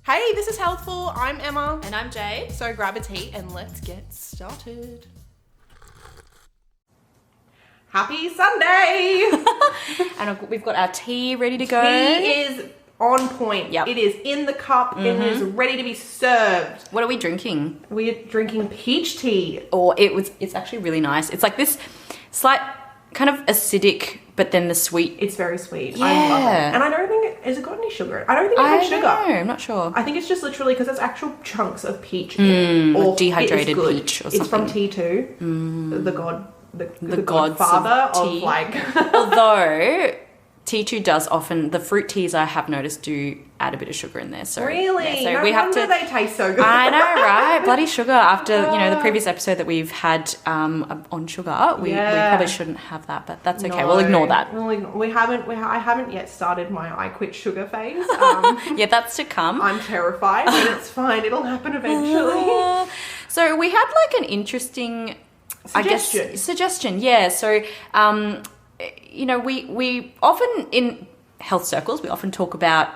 Hey, this is Healthful. I'm Emma. And I'm Jade. So grab a tea and let's get started. Happy Sunday! And we've got our tea ready to go. Tea is on point. Yep. It is in the cup. It is ready to be served. What are we drinking? We're drinking peach tea. It's actually really nice. It's like this slight kind of acidic, but then the sweet. It's very sweet. Yeah. I love it. And I don't think has it got any sugar? I don't think it has sugar. No, I'm not sure. I think it's just literally because there's actual chunks of peach in it. Or like dehydrated it is good. peach or something. It's from T2, the godfather of tea. like. Although T2 does often, the fruit teas I have noticed do add a bit of sugar in there. So really? yeah, so no we have wonder to. They taste so good. I know, right? Bloody sugar. After the previous episode that we've had on sugar, we probably shouldn't have that, but that's okay. We'll ignore that. I haven't yet started my I quit sugar phase. Yeah, that's to come. I'm terrified, but it's fine. It'll happen eventually. So we had like an interesting suggestion. Yeah. So, we often in health circles, we often talk about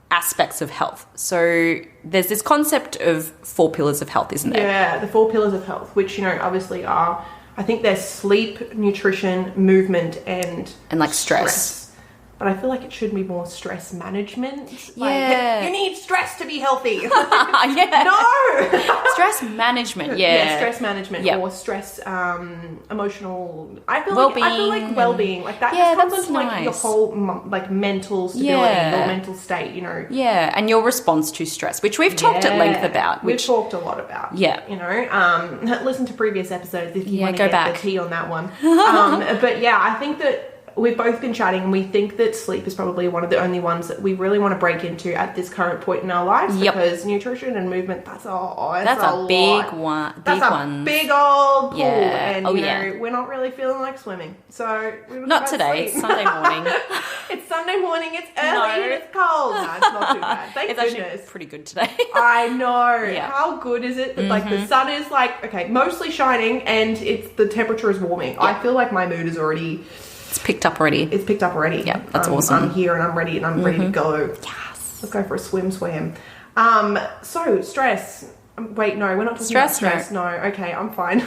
aspects of health. So there's this concept of 4 pillars of health, isn't there? Yeah, the 4 pillars of health, which, obviously are, I think there's sleep, nutrition, movement, and like stress. But I feel like it should be more stress management. Yeah. You need stress to be healthy. Yeah. No. Stress management, yeah. Yeah, stress management or stress emotional. I feel like well-being. Like that just comes into like your whole like mental stability, your mental state, Yeah, and your response to stress, which we've talked at length about. We've talked a lot about. Yeah. Listen to previous episodes if you want to go get back. the tea on that one. But yeah, I think that we've both been chatting and we think that sleep is probably one of the only ones that we really want to break into at this current point in our lives because nutrition and movement, that's a big one. That's a big old pool. Yeah. And, we're not really feeling like swimming. So we're not today. It's Sunday morning. It's Sunday morning. It's early and it's cold. No, it's not too bad. Thank goodness. It's actually pretty good today. I know. Yeah. How good is it that like the sun is like, mostly shining and the temperature is warming. Yeah. I feel like my mood is already... It's picked up already. Yeah, that's awesome. I'm here and I'm ready ready to go. Yes. Let's go for a swim. So stress. Wait, no, we're not talking about stress. No, okay, I'm fine.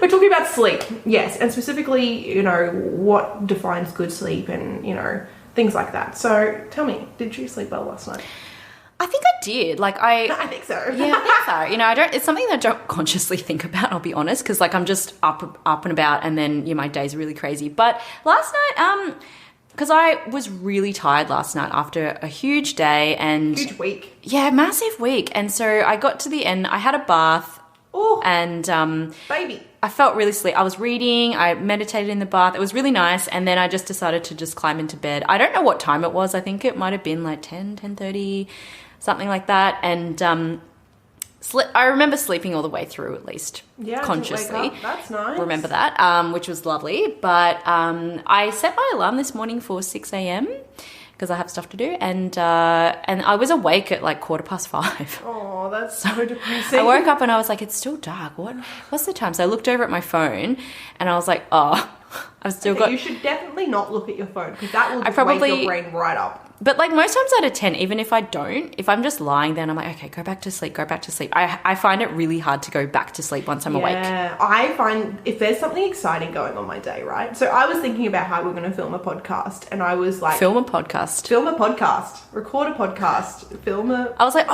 We're talking about sleep. Yes, and specifically, what defines good sleep and, things like that. So tell me, did you sleep well last night? I think I did. I think so. Yeah, I think so. It's something that I don't consciously think about, I'll be honest, because I'm just up and about and then, my days are really crazy. But last night, because I was really tired last night after a huge day and... Huge week. Yeah, massive week. And so I got to the end, I had a bath. Oh, and baby. I felt really sleepy. I was reading, I meditated in the bath. It was really nice. And then I just decided to just climb into bed. I don't know what time it was. I think it might have been like 10:30, something like that. And I remember sleeping all the way through at least, consciously. Wake up. That's nice. Remember that, which was lovely. But I set my alarm this morning for 6 a.m. because I have stuff to do. And I was awake at like 5:15. Oh, that's so depressing. I woke up and I was like, it's still dark. What's the time? So I looked over at my phone and I was like, I've still got... You should definitely not look at your phone because that will just wake your brain right up. But like most times out of 10, even if I don't, if I'm just lying there and I'm like, okay, go back to sleep. I find it really hard to go back to sleep once I'm awake. Yeah, I find if there's something exciting going on my day, right? So I was thinking about how we're going to film a podcast and I was like... Film a podcast. Record a podcast. I was like,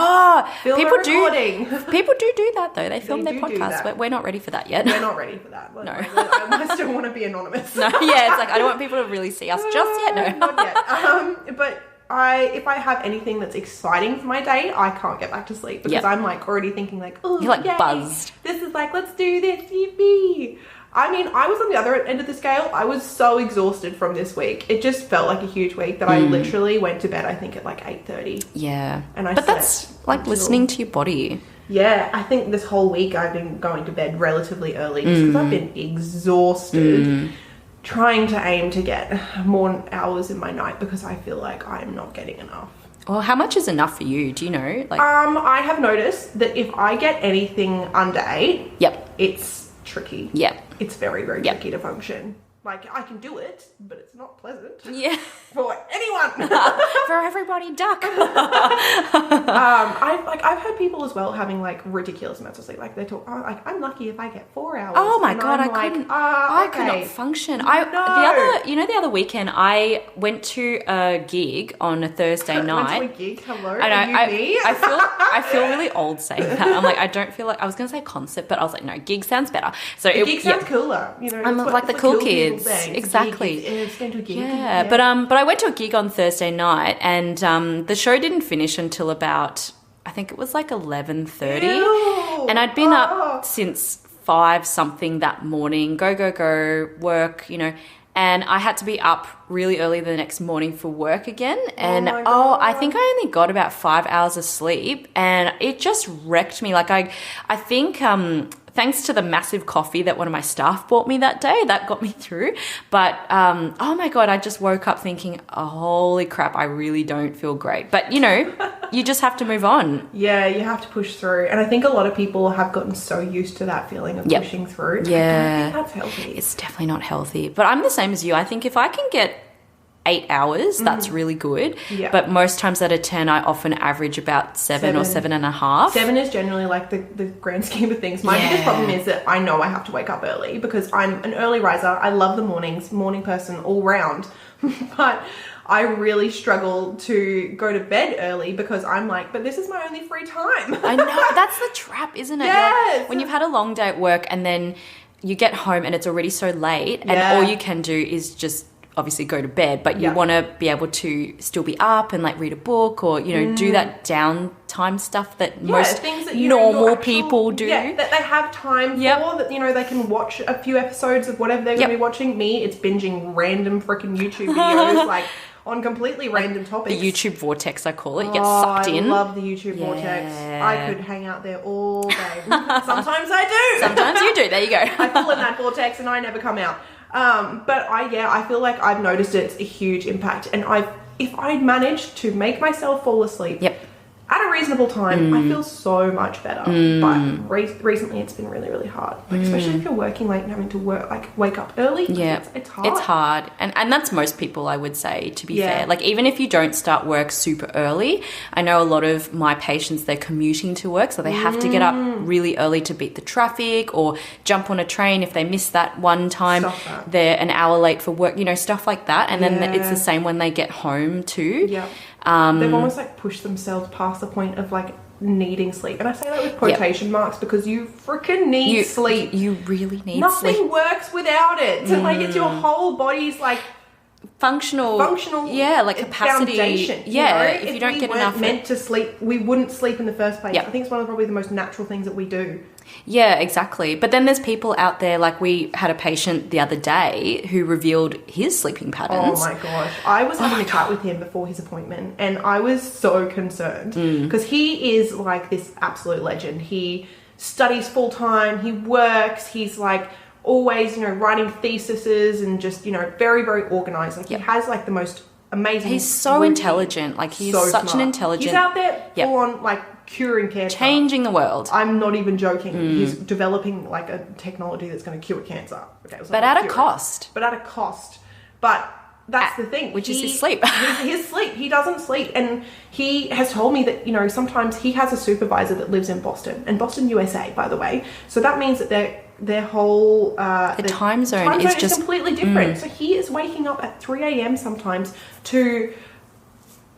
people do that though. They film their podcasts, but we're not ready for that yet. We're not ready for that. No. I still want to be anonymous. No, yeah, it's like I don't want people to really see us just yet. No. Not yet. But if I have anything that's exciting for my day, I can't get back to sleep because I'm like already thinking like, oh, you're like buzzed. This is like, let's do this, yippee. I mean, I was on the other end of the scale. I was so exhausted from this week. It just felt like a huge week that I literally went to bed, I think at like 8:30. Yeah. But that's like listening to your body. Yeah, I think this whole week I've been going to bed relatively early just because I've been exhausted. Trying to aim to get more hours in my night because I feel like I'm not getting enough. Well, how much is enough for you? Do you know? I have noticed that if I get anything under 8, it's tricky. Yep. It's very, very tricky to function. Like, I can do it, but it's not pleasant. Yeah. For anyone. for everybody, duck. I've heard people as well having like ridiculous amounts of sleep. Like they talk, like I'm lucky if I get 4 hours. Oh my God, I could not function. The other weekend I went to a gig on a Thursday night. Went to a gig. Hello. I know. I feel really old saying that. I'm like, I don't feel like I was going to say concert, but I was like, no, gig sounds better. So gig sounds cooler. You know, I'm like the cool kids. Exactly. It's been to a gig. Yeah, but I went to a gig on Thursday night, and the show didn't finish until about, I think it was like 11:30, and I'd been up since 5 something that morning. Go work, you know. And I had to be up really early the next morning for work again. And I think I only got about 5 hours of sleep, and it just wrecked me. Like I think thanks to the massive coffee that one of my staff bought me that day, that got me through. But oh my God, I just woke up thinking, oh, holy crap, I really don't feel great. But you know, you just have to move on. Yeah, you have to push through. And I think a lot of people have gotten so used to that feeling of pushing through. Yeah. I don't think that's healthy. It's definitely not healthy. But I'm the same as you. I think if I can get 8 hours, that's really good. Yeah. But most times out of 10, I often average about 7 or 7.5. 7 is generally like the grand scheme of things. My biggest problem is that I know I have to wake up early because I'm an early riser. I love the mornings, morning person all round. But I really struggle to go to bed early because I'm like, but this is my only free time. I know. That's the trap, isn't it? Yes. Like, when you've had a long day at work and then you get home and it's already so late and all you can do is just obviously go to bed, but you want to be able to still be up and like read a book or, you know, do that downtime stuff that most things that, normal people do. Yeah, that they have time for, that, you know, they can watch a few episodes of whatever they're going to be watching. Me, it's binging random freaking YouTube videos, like on completely random topics. The YouTube vortex, I call it. You get sucked in. I love the YouTube vortex. I could hang out there all day. Sometimes I do. Sometimes you do. There you go. I fall in that vortex and I never come out. But I feel like I've noticed it's a huge impact, and if I managed to make myself fall asleep at a reasonable time, I feel so much better. But recently it's been really, really hard, like, especially if you're working late and having to wake up early. Yeah, it's hard. It's hard, and that's most people, I would say, to be fair. Like, even if you don't start work super early, I know a lot of my patients, they're commuting to work, so they have to get up really early to beat the traffic or jump on a train. If they miss that one time, they're an hour late for work, you know, stuff like that. And then it's the same when they get home too. They've almost like pushed themselves past the point of like needing sleep, and I say that with quotation marks because you freaking need sleep. You really need Nothing sleep. works without it. So like, it's your whole body's like functional like capacity. Foundation, if you don't get enough, meant to sleep, we wouldn't sleep in the first place. I think it's one of probably the most natural things that we do. Yeah, exactly. But then there's people out there, like we had a patient the other day who revealed his sleeping patterns. Oh my gosh. I was having a chat with him before his appointment, and I was so concerned because he is like this absolute legend. He studies full time, he works, he's like always, you know, writing theses and just, you know, very, very organized. Like he has like the most amazing. He's so intelligent. Like he's so such an intelligent. He's out there full on like curing cancer. Changing the world. I'm not even joking. He's developing like a technology that's going to cure cancer. Okay, but at a cost. But that's the thing. Which is his sleep. his sleep. He doesn't sleep. And he has told me that, you know, sometimes he has a supervisor that lives in Boston. And Boston, USA, by the way. So that means that their whole the time zone is just completely different. So he is waking up at 3 a.m. sometimes to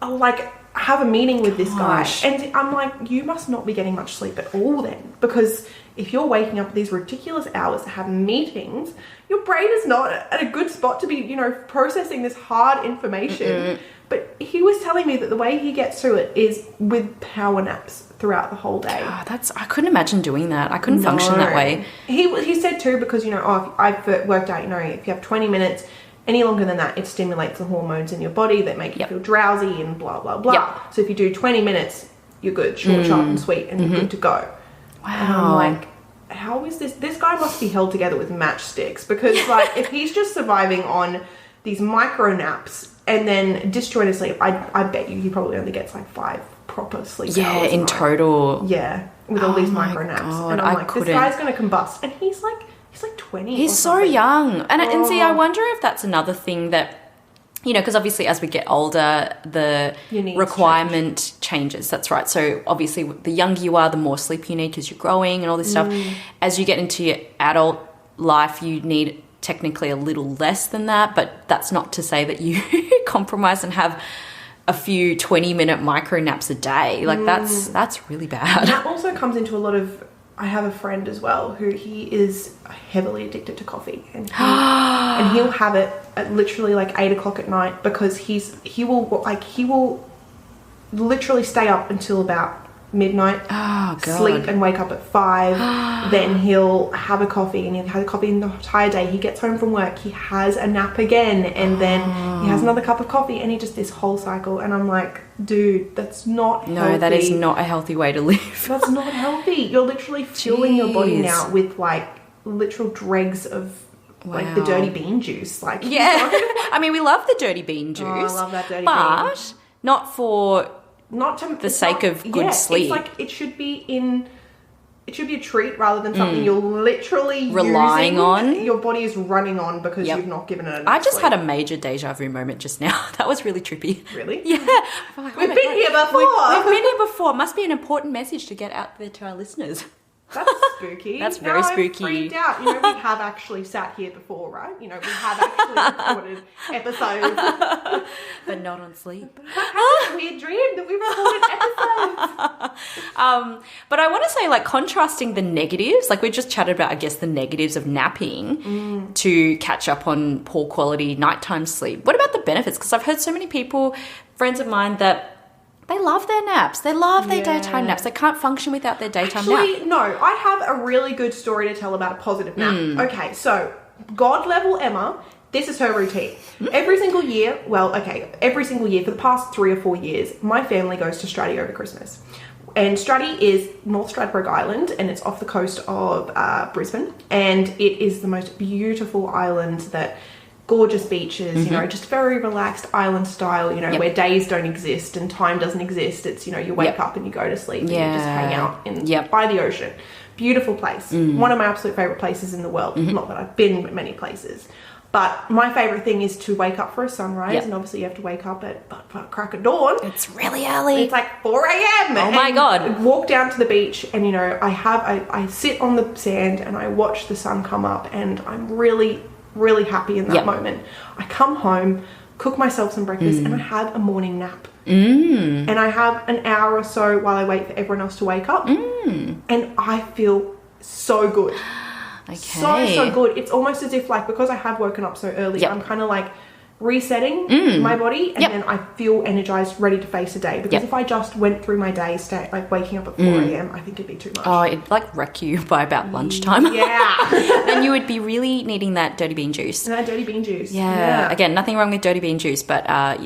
like have a meeting with this guy, and I'm like, you must not be getting much sleep at all then, because if you're waking up at these ridiculous hours to have meetings, your brain is not at a good spot to be, you know, processing this hard information. But he was telling me that the way he gets through it is with power naps throughout the whole day. I couldn't imagine doing that. I couldn't function that way. He said too, because, you know, I've worked out, you know, if you have 20 minutes, any longer than that, it stimulates the hormones in your body that make you feel drowsy and blah, blah, blah. So if you do 20 minutes, you're good, short, sharp and sweet, and you're good to go. Wow. And I'm like, how is this? This guy must be held together with matchsticks, because like if he's just surviving on these micro naps and then disjointed sleep, I bet you he probably only gets like 5 proper sleep hours in total. Yeah, with all these micro naps. And I'm like, this guy's going to combust. And he's like 20. He's so young. And see, I wonder if that's another thing that you know, because obviously as we get older, the requirement changes. That's right. So obviously the younger you are, the more sleep you need because you're growing and all this stuff. As you get into your adult life, you need technically a little less than that, but that's not to say that you compromise and have a few 20-minute micro naps a day. Like that's really bad. And that also comes into a lot of, I have a friend as well who he is heavily addicted to coffee, and he'll have it at literally like 8 o'clock at night because he will literally stay up until about midnight, sleep and wake up at 5. Then he'll have a coffee, and he'll have a coffee in the entire day. He gets home from work, he has a nap again, and then he has another cup of coffee, and he just this whole cycle. And I'm like, dude, that's not healthy. No, that is not a healthy way to live. That's not healthy. You're literally fueling your body now with like literal dregs of like the dirty bean juice. Like, yeah, I mean, we love the dirty bean juice. I love that dirty bean. But not for the sake of good sleep. It's like it should be a treat rather than something you're literally relying on. Your body is running on because you've not given it enough I just sleep. had a major deja vu moment just now. That was really trippy. Really? Yeah. Like, We've been here before. We've been here before. Must be an important message to get out there to our listeners. That's spooky. That's very spooky. I'm freaked out. You know, we have actually sat here before, right? You know, we have actually recorded episodes. But not on sleep. That's a weird dream that we've recorded episodes. But I want to say, like, contrasting the negatives, like we just chatted about, I guess, the negatives of napping to catch up on poor quality nighttime sleep. What about the benefits? Because I've heard so many people, friends of mine, that they love their naps. They love their daytime naps. They can't function without their daytime nap. Actually, no. I have a really good story to tell about a positive nap. Okay, so God level Emma, this is her routine. Every single year for the past 3 or 4 years, my family goes to Straddie over Christmas. And Straddie is North Stradbroke Island, and it's off the coast of Brisbane. And it is the most beautiful island that... gorgeous beaches, you know, just very relaxed island style, you know, where days don't exist and time doesn't exist. It's, you know, you wake up and you go to sleep and you just hang out by the ocean. Beautiful place. One of my absolute favourite places in the world. Not that I've been many places. But my favourite thing is to wake up for a sunrise, and obviously you have to wake up at crack of dawn. It's really early. It's like 4 a.m. Oh my God. Walk down to the beach, and, you know, I sit on the sand and I watch the sun come up, and I'm really happy in that moment. I come home, cook myself some breakfast, and I have a morning nap. And I have an hour or so while I wait for everyone else to wake up. And I feel so good. Okay. So good. It's almost as if, like, because I have woken up so early, I'm kind of like resetting my body, and then I feel energized, ready to face a day. Because if I just went through my day, like waking up at 4 a.m, I think it'd be too much. Oh, it'd like wreck you by about lunchtime. Yeah. Then you would be really needing that dirty bean juice. And that dirty bean juice. Yeah. Again, nothing wrong with dirty bean juice, but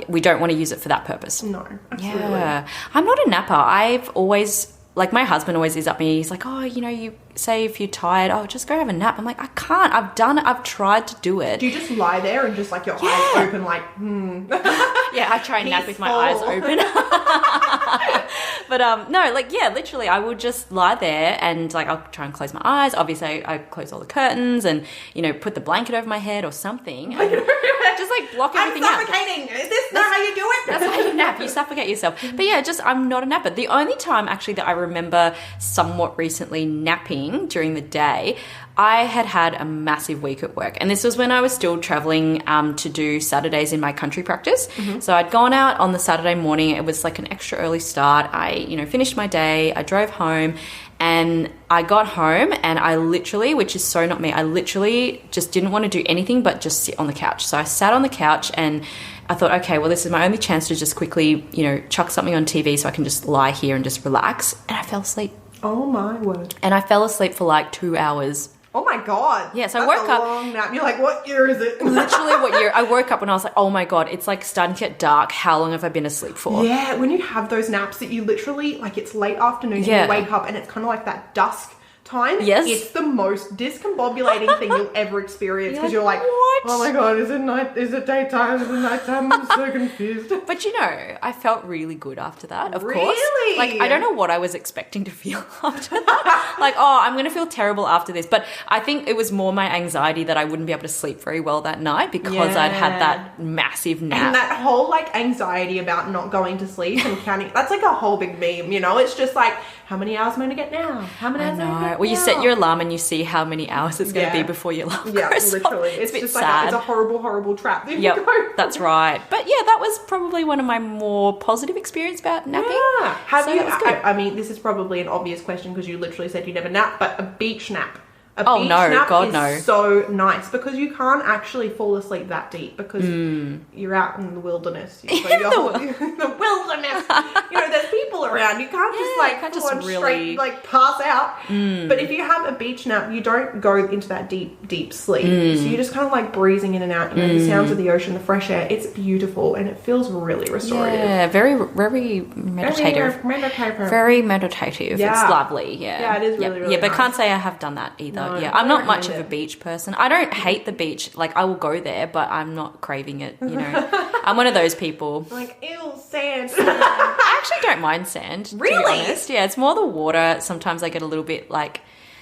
we don't want to use it for that purpose. No, absolutely. Yeah. I'm not a napper. I've always... like, my husband always is up me. He's like, oh, you know, you say if you're tired, oh, just go have a nap. I'm like, I can't. I've tried to do it. Do you just lie there and just, like, your eyes open, like, Yeah, I try and nap with my eyes open. But, no, like, yeah, literally, I would just lie there and, like, I'll try and close my eyes. Obviously, I close all the curtains and, you know, put the blanket over my head or something. Just, like, block everything out. I'm suffocating. Is this not how you do it? That's how you nap. You suffocate yourself. But, yeah, I'm not a napper. The only time, actually, that I remember somewhat recently napping during the day, I had a massive week at work. And this was when I was still traveling to do Saturdays in my country practice. So I'd gone out on the Saturday morning. It was like an extra early start. I, you know, finished my day. I drove home and I got home and I literally, which is so not me, I literally just didn't want to do anything but just sit on the couch. So I sat on the couch and I thought, okay, well, this is my only chance to just quickly, you know, chuck something on TV so I can just lie here and just relax. And I fell asleep. Oh, my word. And I fell asleep for like 2 hours. Oh, my God. Yeah, so I woke up. Long nap. You're like, what year is it? Literally what year? I woke up and I was like, oh, my God, it's like starting to get dark. How long have I been asleep for? Yeah, when you have those naps that you literally, like, it's late afternoon and you wake up and it's kind of like that dusk time, yes, it's the most discombobulating thing you'll ever experience, because you're like, what? Oh my god, is it night? Is it daytime? Is it nighttime? I'm so confused. But you know, I felt really good after that, of course. Really? Like, I don't know what I was expecting to feel after that. Like, oh, I'm going to feel terrible after this. But I think it was more my anxiety that I wouldn't be able to sleep very well that night because I'd had that massive nap. And that whole, like, anxiety about not going to sleep and counting, that's like a whole big meme, you know? It's just like, how many hours am I going to get now? How many hours am I going to get Well, you now? set your alarm and you see how many hours it's going to be before your alarm goes literally. off. It's a bit just sad. like it's a horrible, horrible trap. Yep, that's right. But yeah, that was probably one of my more positive experiences about napping. Yeah. Have you? That was good. I mean, this is probably an obvious question because you literally said you never nap, but a beach nap. A Oh, beach no, nap God, is no. so nice because you can't actually fall asleep that deep because you're out in the wilderness. You've got the wilderness. You know, there's people around. You can't just like can't full just on really- straight like pass out. But if you have a beach nap, you don't go into that deep sleep. So you're just kind of like breezing in and out. You know, the sounds of the ocean, the fresh air. It's beautiful and it feels really restorative. Yeah, very meditative. Very meditative. Yeah. It's lovely. Yeah. Yeah, it is really, really Yeah, but nice. can't say I have done that either. No, yeah, I I'm not much of recommend a it. beach person. I don't hate the beach. Like, I will go there, but I'm not craving it, you know. I'm one of those people. Like, ew, sand. I actually don't mind sand, to Really? be honest. Yeah, it's more the water. Sometimes I get a little bit like,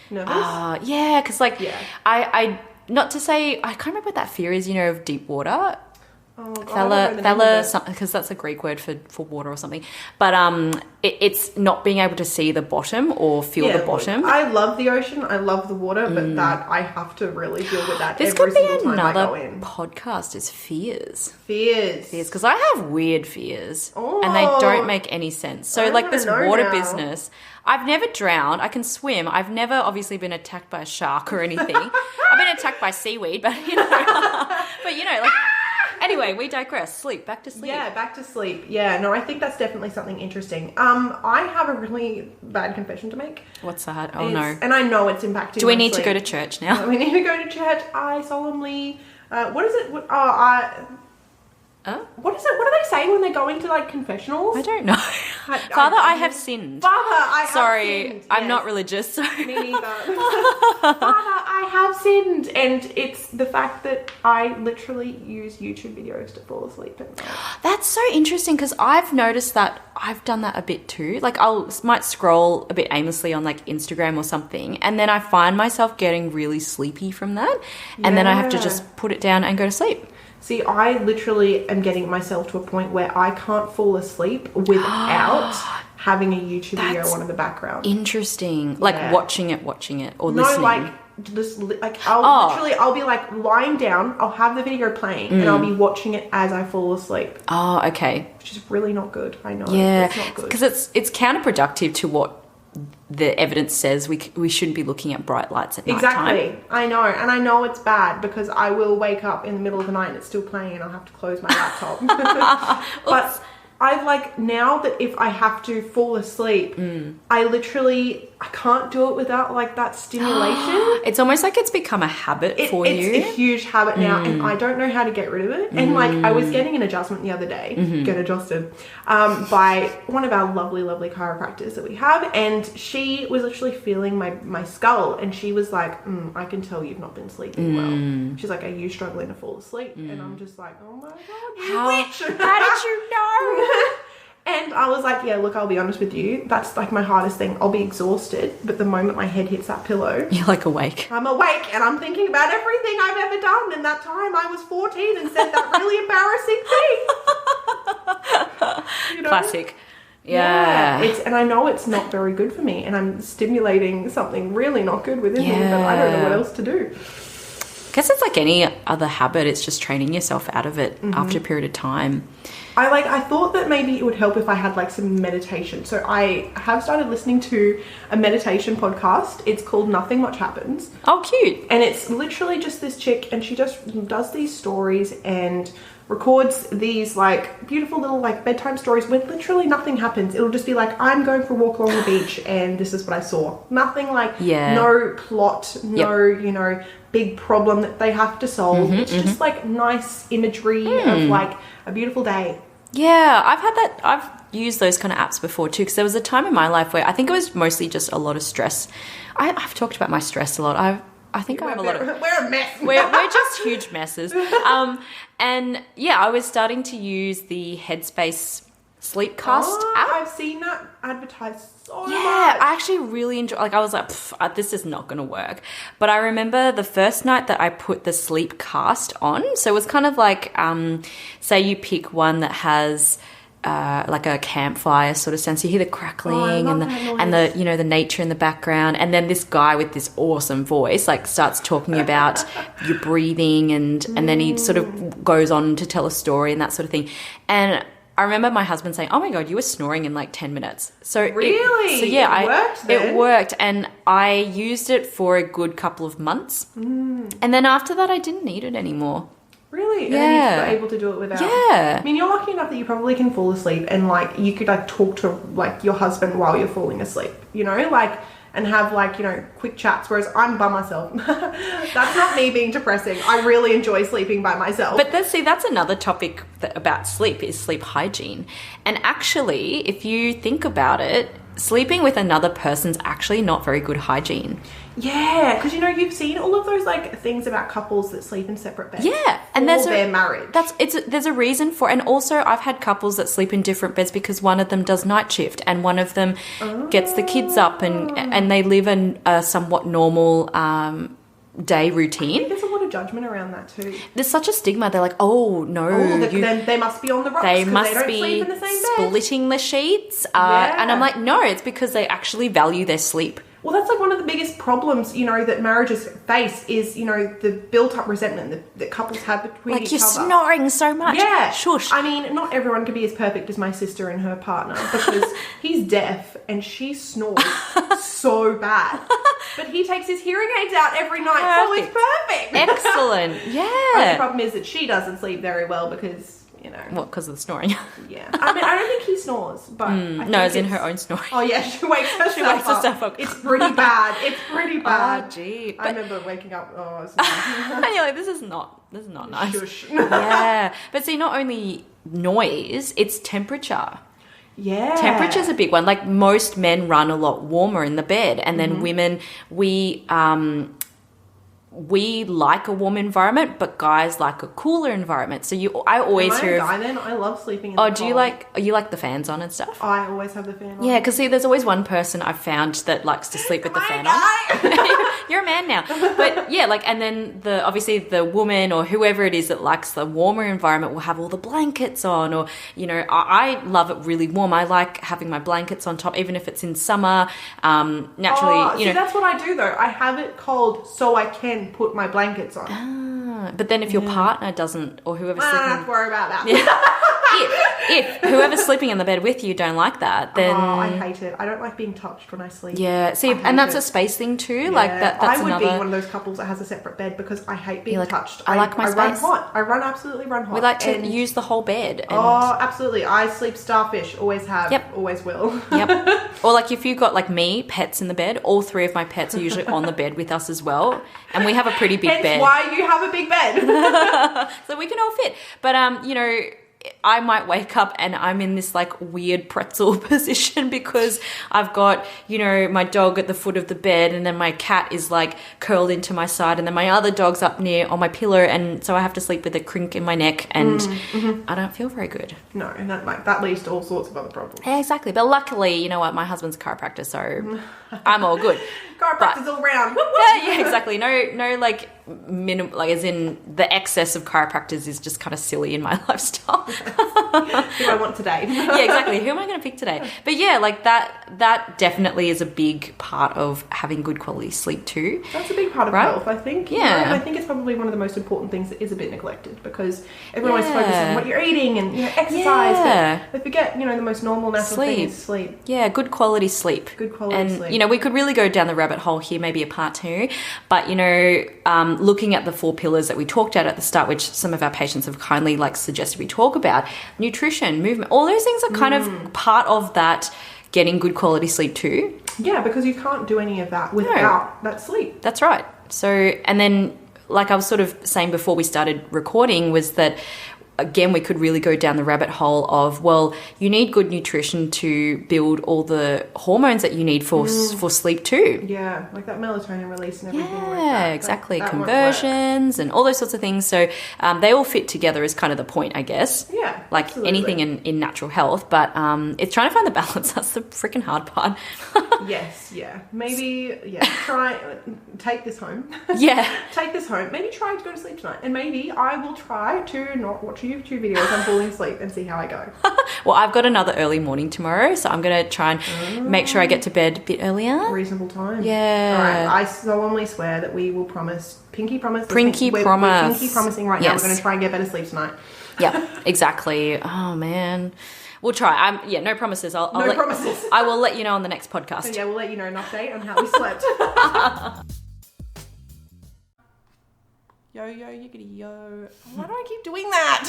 Nervous? yeah, because like, Yeah. I not to say, I can't remember what that fear is, you know, of deep water. Oh, God, I don't know the name of Thala, it. something, because that's a Greek word for water or something. But it's not being able to see the bottom or feel the bottom. I love the ocean. I love the water, but that I have to really deal with that This every could be single time I go another in. podcast. Is fears. Fears. Because I have weird fears and they Oh. don't make any sense. So I like wanna this know water now. business, I've never drowned. I can swim. I've never obviously been attacked by a shark or anything. I've been attacked by seaweed, but you know, like. Anyway, we digress. Back to sleep. Yeah, back to sleep. Yeah, no, I think that's definitely something interesting. I have a really bad confession to make. What's that? Oh no. And I know it's impacting. Do we my need to sleep. go to church now? We need to go to church. I solemnly. What is it? What is it? What do they say when they're going to like confessionals? I don't know. Father, I have sinned. Father, I have Sorry, sinned. I'm Yes. not religious. So. Me neither. Father, I have sinned, and it's the fact that I literally use YouTube videos to fall asleep at night. That's so interesting because I've noticed that I've done that a bit too. Like might scroll a bit aimlessly on like Instagram or something, and then I find myself getting really sleepy from that, and then I have to just put it down and go to sleep. See, I literally am getting myself to a point where I can't fall asleep without having a YouTube video on in the background. Interesting. Like watching it or No, listening. like just like I'll be like lying down, I'll have the video playing and I'll be watching it as I fall asleep. Oh, okay. Which is really not good. I know. Yeah, It's not good. because it's counterproductive to what the evidence says. We shouldn't be looking at bright lights at night time. Exactly. I know. And I know it's bad because I will wake up in the middle of the night and it's still playing and I'll have to close my laptop. But I've like, now that if I have to fall asleep, I can't do it without like that stimulation. It's almost like it's become a habit for you. It's a huge habit now and I don't know how to get rid of it. And like, I was getting an adjustment the other day, get adjusted, by one of our lovely, lovely chiropractors that we have. And she was literally feeling my skull and she was like, I can tell you've not been sleeping well. She's like, are you struggling to fall asleep? And I'm just like, oh my God, you witch. How did you know? And I was like, yeah, look, I'll be honest with you. That's like my hardest thing. I'll be exhausted, but the moment my head hits that pillow, You're like awake. I'm awake and I'm thinking about everything I've ever done. And that time I was 14 and said that really embarrassing thing. You know? Classic. Yeah. And I know it's not very good for me and I'm stimulating something really not good within me, but I don't know what else to do. Guess it's like any other habit. It's just training yourself out of it after a period of time. I thought that maybe it would help if I had like some meditation. So I have started listening to a meditation podcast. It's called Nothing Much Happens. Oh, cute. And it's literally just this chick and she just does these stories and records these like beautiful little like bedtime stories where literally nothing happens. It'll just be like, I'm going for a walk along the beach and this is what I saw. Nothing like, no plot, no, you know, big problem that they have to solve. It's just like nice imagery of like a beautiful day. Yeah, I've had that. used those kind of apps before too, because there was a time in my life where I think it was mostly just a lot of stress. I've talked about my stress a lot. I think I have a lot of... We're a mess. We're just huge messes. And yeah, I was starting to use the Headspace Sleepcast app. I've seen that advertised so much. Yeah, I actually really enjoy. Like, I was like, this is not going to work. But I remember the first night that I put the Sleepcast on. So it was kind of like, say you pick one that has like a campfire sort of sense. You hear the crackling and the you know, the nature in the background, and then this guy with this awesome voice like starts talking about your breathing, and then he sort of goes on to tell a story and that sort of thing. And I remember my husband saying, "Oh my God, you were snoring in like 10 minutes." So really, it worked then? It worked, and I used it for a good couple of months, and then after that, I didn't need it anymore. Really? And yeah. then you were able to do it without? Yeah. I mean, you're lucky enough that you probably can fall asleep, and like you could like talk to like your husband while you're falling asleep, you know, like, and have like, you know, quick chats, whereas I'm by myself. That's not me being depressing. I really enjoy sleeping by myself. But that's another topic about sleep, is sleep hygiene. And actually, if you think about it, sleeping with another person's actually not very good hygiene. Yeah, because you know, you've seen all of those like things about couples that sleep in separate beds. Yeah, and their marriage. There's a reason for, and also I've had couples that sleep in different beds because one of them does night shift and one of them gets the kids up and they live in a somewhat normal day routine. I think there's a lot of judgment around that too. There's such a stigma. They're like, oh no, then they must be on the rocks. They must they don't be sleep in the same bed. Splitting the sheets. And I'm like, no, it's because they actually value their sleep. Well, that's like one of the biggest problems, you know, that marriages face is, you know, the built-up resentment that couples have between each other. Like, you're snoring so much. Yeah. Shush. I mean, not everyone can be as perfect as my sister and her partner, because he's deaf and she snores so bad. But he takes his hearing aids out every night, so it's perfect. Excellent. Yeah. But the problem is that she doesn't sleep very well because... You know. What, because of the snoring? Yeah. I mean, I don't think he snores, but... no, as in her own snoring. Oh, yeah, she wakes herself up. It's pretty bad. It's pretty bad. Oh, gee. I remember waking up, it's not... And you're like, this is not nice. Shush. Yeah. But see, not only noise, it's temperature. Yeah. Temperature's a big one. Like, most men run a lot warmer in the bed, and then women, we like a warm environment, but guys like a cooler environment. So I always hear... Am I a guy then? I love sleeping in the cold. Do you like the fans on and stuff? I always have the fan on. Yeah, because see, there's always one person I've found that likes to sleep with the fan on. You're a man now. But yeah, like, and then obviously the woman or whoever it is that likes the warmer environment will have all the blankets on, or, you know, I love it really warm. I like having my blankets on top, even if it's in summer. Naturally, you know. That's what I do though. I have it cold so I can put my blankets on. But then if your partner doesn't, or whoever's sleeping... I don't have to worry about that. If whoever's sleeping in the bed with you don't like that, then... Oh, I hate it. I don't like being touched when I sleep. Yeah, see, and that's a space thing too. Yeah. Like that's I would be one of those couples that has a separate bed because I hate being touched. I like my space. I run hot. Absolutely run hot. We like to use the whole bed. And... Oh, absolutely. I sleep starfish. Always have. Yep. Always will. Yep. Or like if you've got like me, pets in the bed, all three of my pets are usually on the bed with us as well. And we have a pretty big bed. Hence why you have a big bed. So we can all fit. But, you know... I might wake up and I'm in this like weird pretzel position because I've got, you know, my dog at the foot of the bed, and then my cat is like curled into my side, and then my other dog's up near on my pillow, and so I have to sleep with a crink in my neck, and I don't feel very good. No, and that leads to all sorts of other problems. Yeah, exactly. But luckily, you know what, my husband's a chiropractor, so I'm all good. Chiropractors all round. Yeah, exactly. No, like as in the excess of chiropractors is just kind of silly in my lifestyle. Who I want today. Yeah, exactly. Who am I going to pick today? But yeah, like that definitely is a big part of having good quality sleep too. That's a big part of health, I think. Yeah. I think it's probably one of the most important things that is a bit neglected, because everyone always focuses on what you're eating and, you know, exercise, but they forget, you know, the most normal natural thing is sleep. Yeah, good quality sleep. Good quality sleep. You know, we could really go down the rabbit hole here, maybe a part 2, but, you know, looking at the 4 pillars that we talked at the start, which some of our patients have kindly like suggested we talk about, nutrition, movement, all those things are kind of part of that getting good quality sleep too. Yeah, because you can't do any of that without that sleep. That's right. So, and then like I was sort of saying before we started recording, was that again, we could really go down the rabbit hole of, well, you need good nutrition to build all the hormones that you need for sleep too. Yeah, like that melatonin release and everything like that. Yeah, exactly. Conversions and all those sorts of things. So they all fit together is kind of the point, I guess. Yeah, like absolutely. anything in natural health. But it's trying to find the balance. That's the freaking hard part. Yes, yeah. Maybe, take this home. Yeah. Take this home. Maybe try to go to sleep tonight. And maybe I will try to not watch YouTube videos and falling asleep and see how I go. Well, I've got another early morning tomorrow, so I'm going to try and make sure I get to bed a bit earlier. Reasonable time. Yeah. All right. I solemnly swear that we will promise, pinky promise. We're pinky promising right now. Yes. We're going to try and get better sleep tonight. Yeah, exactly. Oh, man. We'll try. No promises. No promises. I will let you know on the next podcast. So yeah, we'll let you know an update on how we slept. Yo, yiggity, yo. Why do I keep doing that?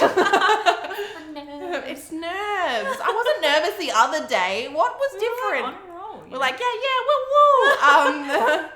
It's nerves. I wasn't nervous the other day. What was different? We're like, yeah, woo.